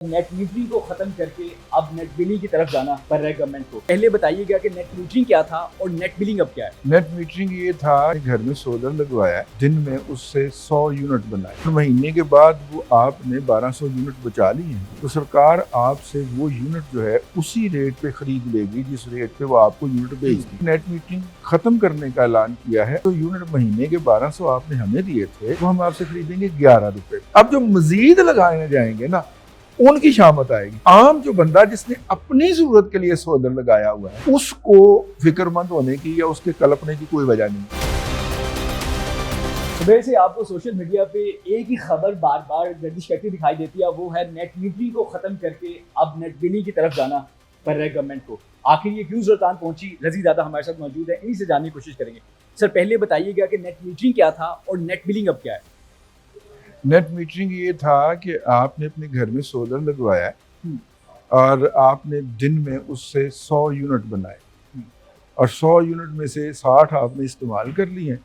Net metering को खत्म करके अब नेट बिलिंग की तरफ जाना पड़ रहा है गवर्नमेंट को। पहले बताइएगा कि नेट मीटरिंग क्या था और नेट बिलिंग अब क्या है। नेट मीटरिंग ये था कि घर में सोलर लगवाया, दिन में उससे 100 यूनिट बनाए, तो महीने के बाद वो आपने 1200 यूनिट बचा ली हैं, तो सरकार आपसे वो यूनिट जो है उसी रेट पे खरीद लेगी जिस रेट पे वो आपको यूनिट बेचती। नेट मीटरिंग खत्म करने का ऐलान किया है, तो यूनिट महीने के 1200 आपने हमें दिए थे, वो हम आपसे खरीदेंगे 11 रुपए। अब जो मजीद लगाने जाएंगे ना, उनकी शामत आएगी। आम जो बंदा जिसने अपनी जरूरत के लिए सोलर लगाया हुआ है, उसको फिक्रमंद होने की या उसके कल्पने की कोई वजह नहीं। सुबह से आपको सोशल मीडिया पे एक ही खबर बार बार गर्दिश करती दिखाई देती है, वो है नेट मीटरिंग को खत्म करके अब नेट बिलिंग की तरफ जाना पड़ रहा है गवर्नमेंट को। आखिर ये क्यों जरूरत पहुंची, रजी दादा हमारे साथ मौजूद है, इन्हीं से जानने की कोशिश करेंगे। सर पहले बताइएगा कि नेट मीटरिंग क्या था और नेट बिलिंग अब क्या है। नेट मीटरिंग ये था कि आपने अपने घर में सोलर लगवाया और आपने दिन में उससे 100 यूनिट बनाए और 100 यूनिट में से 60 आपने इस्तेमाल कर लिए।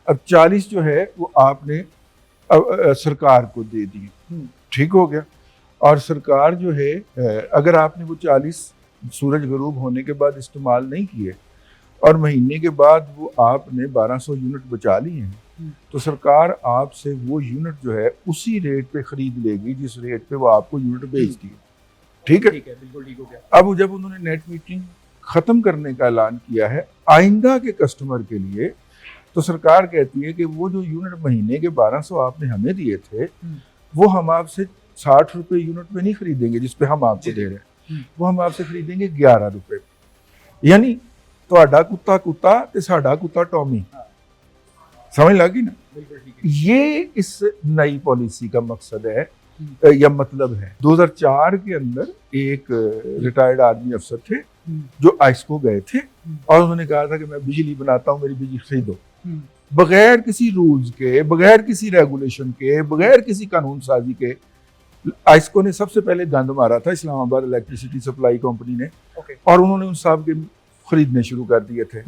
अब 40 जो है वो आपने सरकार को दे दिए। ठीक हो गया। और सरकार जो है, अगर आपने वो 40 सूरज गरूब होने के बाद इस्तेमाल नहीं किए और महीने के बाद वो आपने 1200 यूनिट बचा लिए हैं, तो सरकार आपसे वो यूनिट जो है उसी रेट पे खरीद लेगी जिस रेट पे वो आपको यूनिट बेचती है। ठीक है, बिल्कुल ठीक हो गया। अब जब उन्होंने नेट मीटरिंग खत्म करने का ऐलान किया है आइंदा के कस्टमर के लिए, तो सरकार कहती है कि वो जो यूनिट महीने के 1200 आपने हमें दिए थे, वो हम आपसे 60 रुपए यूनिट पे नहीं खरीदेंगे जिसपे हम आपको दे रहे हैं, वो हम आपसे खरीदेंगे 11 रुपए। यानी तुहाडा कुत्ता कुत्ता ते साडा कुत्ता टॉमी। समझ लगी ना। ये इस नई पॉलिसी का मकसद है या मतलब है। 2004 के अंदर एक रिटायर्ड आर्मी अफसर थे जो आइस्को गए थे और उन्होंने कहा था कि मैं बिजली बनाता हूँ, मेरी बिजली खरीदो। बगैर किसी रूल्स के, बगैर किसी रेगुलेशन के, बगैर किसी कानून साजी के आइस्को ने सबसे पहले गंद मारा था इस्लामाबाद इलेक्ट्रिसिटी सप्लाई कंपनी ने। और उन्होंने उन साहब के खरीदने शुरू कर दिए थे।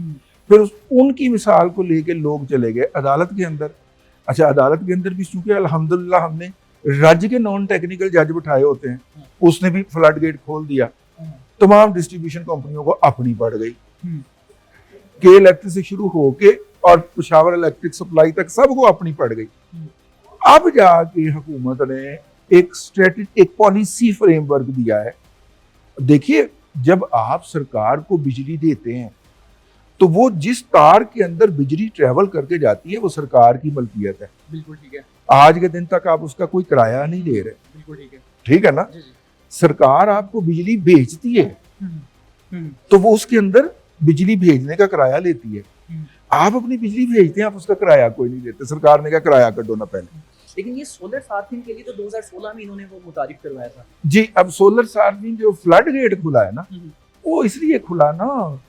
फिर उनकी मिसाल को लेके लोग चले गए अदालत के अंदर। अच्छा, अदालत के अंदर भी चूंकि अल्हम्दुलिल्लाह हमने राज्य के नॉन टेक्निकल जज बिठाए होते हैं, उसने भी फ्लड गेट खोल दिया। तमाम डिस्ट्रीब्यूशन कंपनियों को अपनी पड़ गई के इलेक्ट्रिक से शुरू होके और पेशावर इलेक्ट्रिक सप्लाई तक सबको अपनी पड़ गई। अब जाके हुकूमत ने एक पॉलिसी फ्रेमवर्क दिया है। देखिए, जब आप सरकार को बिजली देते हैं तो वो जिस तार के अंदर बिजली ट्रेवल करके जाती है वो सरकार की मलकियत है। बिल्कुल ठीक है। आज के दिन तक आप उसका कोई किराया नहीं ले रहे। बिल्कुल ठीक है। ठीक है ना। जी जी। सरकार आपको बिजली भेजती है तो वो उसके अंदर बिजली भेजने का किराया लेती है। आप अपनी बिजली भेजते हैं, आप उसका किराया कोई नहीं देते। सरकार ने कहा किराया कटो ना पहले। लेकिन ये सोलर सार्फिंग के लिए तो 2016 में इन्होंने वो मुतारिफ करवाया था। जी, अब सोलर सार्फिंग जो फ्लड गेट खुला है ना, वो इसलिए खुला ना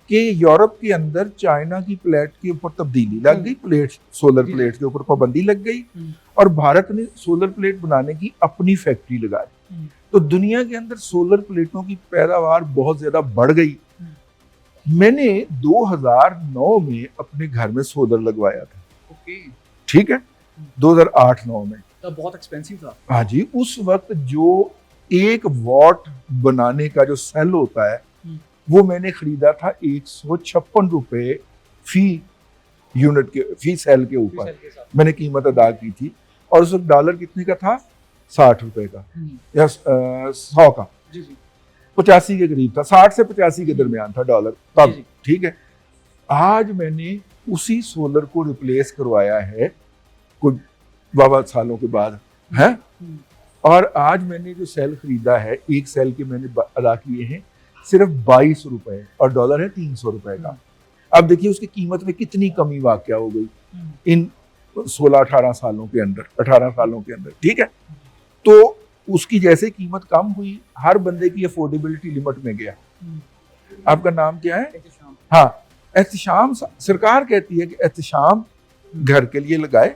कि यूरोप के अंदर चाइना की प्लेट के ऊपर तब्दीली लग गई, प्लेट सोलर प्लेट के ऊपर पाबंदी लग गई और भारत ने सोलर प्लेट बनाने की अपनी फैक्ट्री लगाई। तो दुनिया के अंदर सोलर प्लेटों की पैदावार बहुत ज्यादा बढ़ गई। मैंने 2009 में अपने घर में सोलर लगवाया था। ठीक है, 2008-9 में। तब बहुत एक्सपेंसिव था। हाँ जी, उस वक्त जो 1 वॉट बनाने का जो सेल होता है वो मैंने खरीदा था 156 रुपए फी यूनिट के, फी सेल के ऊपर मैंने कीमत अदा की थी। और उस वक्त डॉलर कितने का था? 60 रुपए का या 100 का, 85 के करीब था। 60 से 85 के दरमियान था डॉलर तब। ठीक है, आज मैंने उसी सोलर को रिप्लेस करवाया है कुछ 12 सालों के बाद है। और आज मैंने जो सेल खरीदा है, एक सेल के मैंने अदा किए हैं सिर्फ 22 रुपए और डॉलर है 300 रुपए का। अब देखिए उसकी कीमत में कितनी कमी वाकया हो गई इन 16-18 सालों के अंदर, 18 सालों के अंदर। ठीक है, तो उसकी जैसे कीमत कम हुई, हर बंदे की अफोर्डेबिलिटी लिमिट में गया। आपका नाम क्या है? हाँ, एहतिशाम। सरकार कहती है कि एहतिशाम घर के लिए लगाए,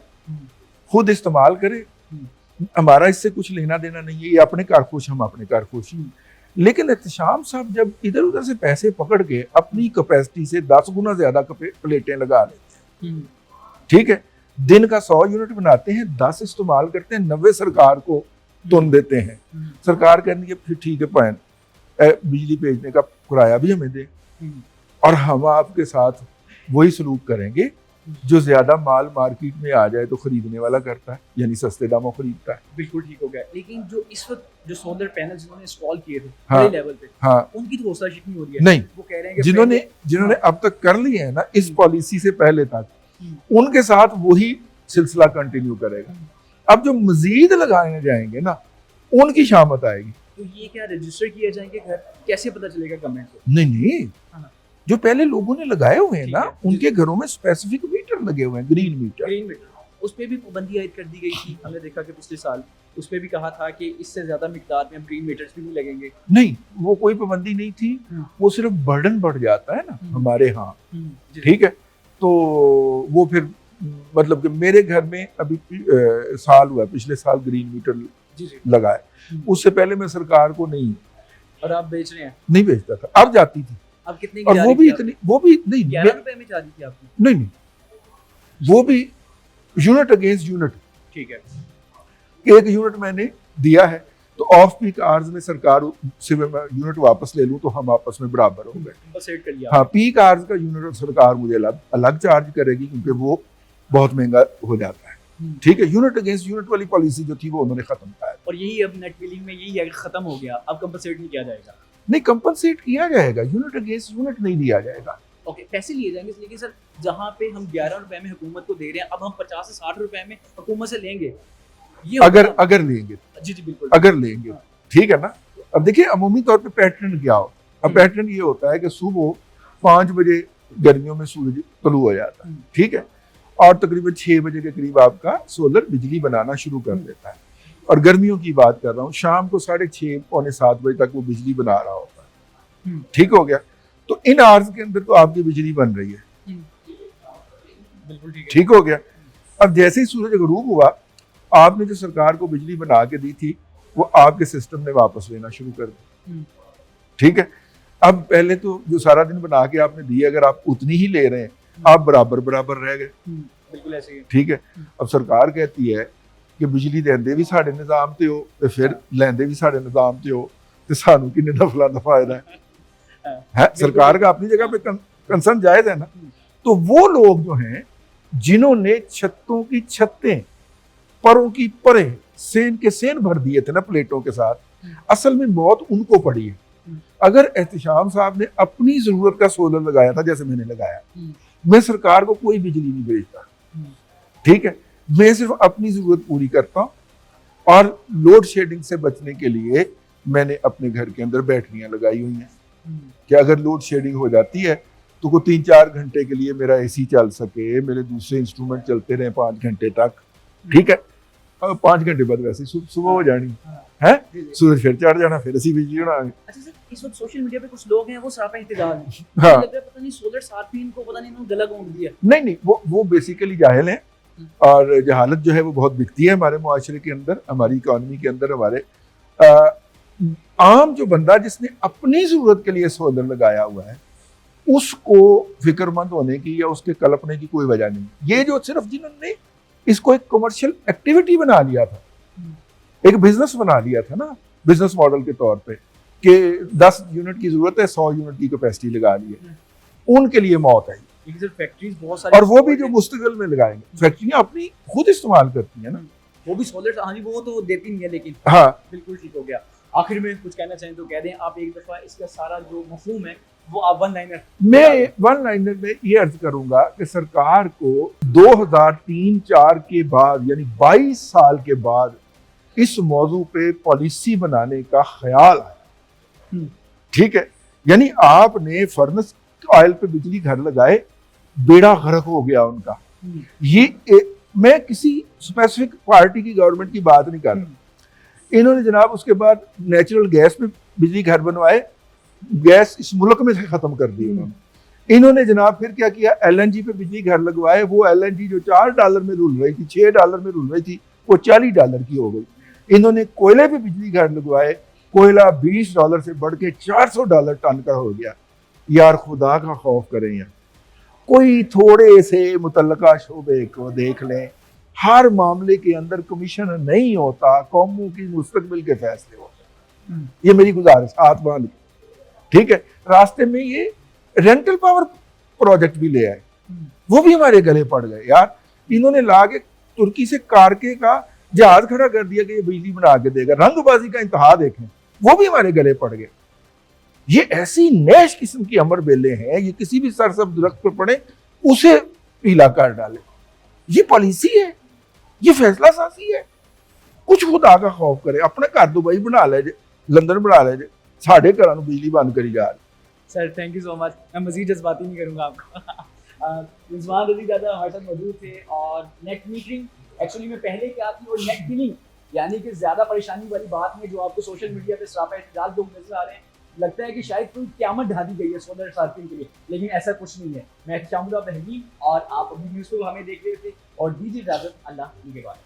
खुद इस्तेमाल करे, हमारा इससे कुछ लेना देना नहीं है, ये अपने कार खुश, हम अपने कार खुश। लेकिन एहतिशाम साहब जब इधर उधर से पैसे पकड़ के अपनी कैपेसिटी से 10 गुना ज्यादा प्लेटें लगा लेते हैं। ठीक है, दिन का 100 यूनिट बनाते हैं, 10 इस्तेमाल करते हैं, 90 सरकार को तुन देते हैं। सरकार कहनी है फिर ठीक है पाए बिजली भेजने का किराया भी हमें दे और हम आपके साथ वही सलूक करेंगे जो ज्यादा माल मार्केट में आ जाए तो खरीदने वाला करता है, यानी सस्ते दामों खरीदता है। बिल्कुल ठीक हो गया। लेकिन जो इस वक्त जो सोलर पैनल जिन्होंने इंस्टॉल किए थे हाँ, बड़े लेवल पे, हाँ, उनकी तो हौसला शिकनी हो रही है। नहीं, वो कह रहे हैं कि जिन्होंने अब तक कर लिए हैं ना इस पॉलिसी से पहले तक, उनके साथ वही सिलसिला कंटिन्यू करेगा। अब जो मजीद लगाए जाएंगे ना उनकी शामत आएगी। तो ये क्या रजिस्टर किए जाएंगे घर, कैसे पता चलेगा गवर्नमेंट को? नहीं, हाँ। जो पहले लोगों ने लगाए हुए हैं ना ठीक है, उनके घरों में स्पेसिफिक मीटर लगे हुए हैं, ग्रीन मीटर। उस पे भी पाबंदी आयद कर दी गई थी। हमने देखा कि पिछले साल उस पे भी कहा था कि इससे ज्यादा मिकदार में हम ग्रीन मीटर्स भी नहीं लगेंगे। नहीं, वो कोई पाबंदी नहीं थी, वो सिर्फ बर्डन बढ़ जाता है ना हमारे यहाँ, ठीक है। तो वो फिर मतलब कि मेरे घर में अभी साल हुआ, पिछले साल ग्रीन मीटर लगाए, उससे पहले मैं सरकार को नहीं, और आप बेच रहे हैं? नहीं बेचता था, अब जाती थी। अब कितने की? और वो भी नहीं, 11 रुपए में जा रही थी आपकी? नहीं, वो भी यूनिट अगेंस्ट यूनिट। ठीक है, एक यूनिट मैंने दिया है तो ऑफ पीक आवर्स में सरकार से मैं यूनिट वापस ले लूं तो हम आपस में बराबर हो गए। हाँ, पीक आवर्स का यूनिट सरकार मुझे अलग चार्ज करेगी क्योंकि वो बहुत महंगा हो जाता है, ठीक है। यूनिट अगेंस्ट यूनिट वाली पॉलिसी जो थी वो उन्होंने खत्म किया। और यही अब नेट बिलिंग में यही है कि खत्म हो गया, अब कंपनसेट नहीं किया जाएगा? नहीं, कंपनसेट किया जाएगा, यूनिट अगेंस्ट यूनिट नहीं दिया जाएगा। ओके, पैसे लिए जाएंगे। लेकिन सर जहाँ पे हम 11 रुपए में हुकूमत को दे रहे हैं, अब हम 50 से 60 रुपए में हुकूमत से लेंगे, ये अगर लेंगे। जी बिल्कुल, अगर लेंगे, ठीक है ना। अब देखिए अमूमी तौर पे पैटर्न क्या होता है। अब पैटर्न ये होता है कि सुबह 5 बजे गर्मियों में सूरज तुलू हो जाता है, ठीक है, और तकरीबन 6 बजे के करीब आपका सोलर बिजली बनाना शुरू कर देता है। और गर्मियों की बात कर रहा हूँ, शाम को 6:30 पौने 7 बजे तक वो बिजली बना रहा होता है, ठीक हो गया। तो इन आवर्स के अंदर तो आपकी बिजली बन रही है, बिल्कुल ठीक हो गया। अब जैसे ही सूरज गरूब हुआ, आपने जो सरकार को बिजली बना के दी थी वो आपके सिस्टम ने वापस लेना शुरू कर दी, ठीक है। अब पहले तो जो सारा दिन बना के आपने दी, अगर आप उतनी ही ले रहे हैं, आप बराबर रह गए, बिल्कुल ऐसे ही, ठीक है। अब सरकार कहती है कि बिजली देंदे भी साढ़े निजाम ते हो ते फिर लेंदे भी साढ़े निजाम ते हो, ते सानू किन्ने नफला दा फायदा है। सरकार का अपनी जगह पे कंसर्न जायज है ना। तो वो लोग जो हैं जिन्होंने छतों की छतें, परों की परे, सेन के सेन भर दिए थे ना प्लेटों के साथ, असल में मौत उनको पड़ी है। अगर एहतिशाम साहब ने अपनी जरूरत का सोलर लगाया था जैसे मैंने लगाया, मैं सरकार को कोई बिजली नहीं भेजता, ठीक है। मैं सिर्फ अपनी जरूरत पूरी करता हूं और लोड शेडिंग से बचने के लिए मैंने अपने घर के अंदर बैटरियां लगाई हुई हैं कि अगर लोड शेडिंग हो जाती है तो को 3-4 घंटे के लिए मेरा एसी चल सके, मेरे दूसरे इंस्ट्रूमेंट चलते रहे 5 घंटे तक, ठीक है। 5 घंटे बाद वैसे सुबह हो जानी है, सूरज फिर चढ़ जाना, फिर ऐसी बिजली होना। अच्छा सर, इस वक्त सोशल मीडिया पे कुछ लोग हैं वो सरापा इंतजार हैं, हाँ, लग रहा है पता नहीं सोलर साथ भी इनको पता नहीं इन्होंने गला घोंट दिया। नहीं, वो बेसिकली जाहिल हैं और जहालत जो है वो बहुत बिकती है हमारे मुआशरे के अंदर, हमारी इकोनॉमी के अंदर। हमारे आम जो बंदा जिसने अपनी जरूरत के लिए सोलर लगाया हुआ है उसको फिक्रमंद होने की या उसके कल्पने की कोई वजह नहीं। ये जो सिर्फ जिन्होंने इसको एक कमर्शियल एक्टिविटी बना लिया था, एक बिजनेस बना लिया था ना, बिजनेस मॉडल के तौर पे कि 10 यूनिट की जरूरत है, 100 यूनिट की कैपेसिटी लगा ली है, उनके लिए मौत है। फैक्ट्रीज बहुत सारी, और वो भी जो मुस्तकिल में लगाएंगे, फैक्ट्रियां अपनी खुद इस्तेमाल करती है ना, वो भी सोलर, हाँ जी, वो तो देती नहीं है, लेकिन हाँ, बिल्कुल ठीक हो गया। आखिर में कुछ कहना चाहें तो कह दें आप, एक दफा इसका सारा जो मफहूम है वो आप वन लाइनर में ये अर्ज करूंगा कि सरकार को 2003-04 के बाद यानी 22 साल के बाद इस मौजू पे पॉलिसी बनाने का ख्याल है, ठीक है। यानी आपने फर्नेस ऑयल पे बिजली घर लगाए, बेड़ा गर्क हो गया उनका। ये मैं किसी स्पेसिफिक पार्टी की गवर्नमेंट की बात नहीं कर रहा। इन्होंने जनाब उसके बाद नेचुरल गैस पे बिजली घर बनवाए, गैस इस मुल्क में से खत्म कर दी उन्होंने। इन्होंने जनाब फिर क्या किया, LNG पे बिजली घर लगवाए। वो LNG जो $4 में रुल रही थी, $6 में रुल रही थी, वो $40 की हो गई। इन्होंने कोयले पे बिजली घर लगवाए, कोयला $20 से बढ़ के $400 टन का हो गया। यार खुदा का खौफ करें यार, कोई थोड़े से मुतल्लका शोबे को देख लें, हर मामले के अंदर कमीशन नहीं होता, कौमों की मुस्तकबिल के फैसले होते हैं। ये मेरी गुजारिश हाथ बांध के, ठीक है। रास्ते में ये रेंटल पावर प्रोजेक्ट भी ले आए, वो भी हमारे गले पड़ गए यार। इन्होंने ला के तुर्की से कारके का जहाज खड़ा कर दिया कि ये बिजली बना के देगा। रंगबाजी का इंतहा देखें, वो भी हमारे गले पड़ गए। ये ऐसी नैश किस्म की अमर बेले हैं, ये किसी भी सरसब्ज दरख्त पर पड़े उसे पीला कर डाले। ये पॉलिसी है, ये फैसला साजी है। कुछ खुदा का खौफ करे, अपने घर दुबई बना ले जे, लंदन बना ले जे, साढ़े घर बिजली बंद करी जा रही। Sir thank you so much, मैं मजीद जज्बाती नहीं करूँगा आपको। रिजवान रज़ीज़ादा हमारे साथ मौजूद थे। और नेट मीटरिंग एक्चुअली में पहले क्या थी, और नेट बिलिंग यानी कि ज़्यादा परेशानी वाली बात में जो आपको सोशल मीडिया पे सरापा एहतजाज लोग नजर आ रहे हैं, लगता है कि शायद कोई क़यामत ढा दी गई है सोलर सार्फिंग के लिए, लेकिन ऐसा कुछ नहीं है। मैं शामुदा बहनी और आप अभी न्यूज़ को हमें देख रहे थे, और दीजिए इजाज़त, अल्लाह के बाद।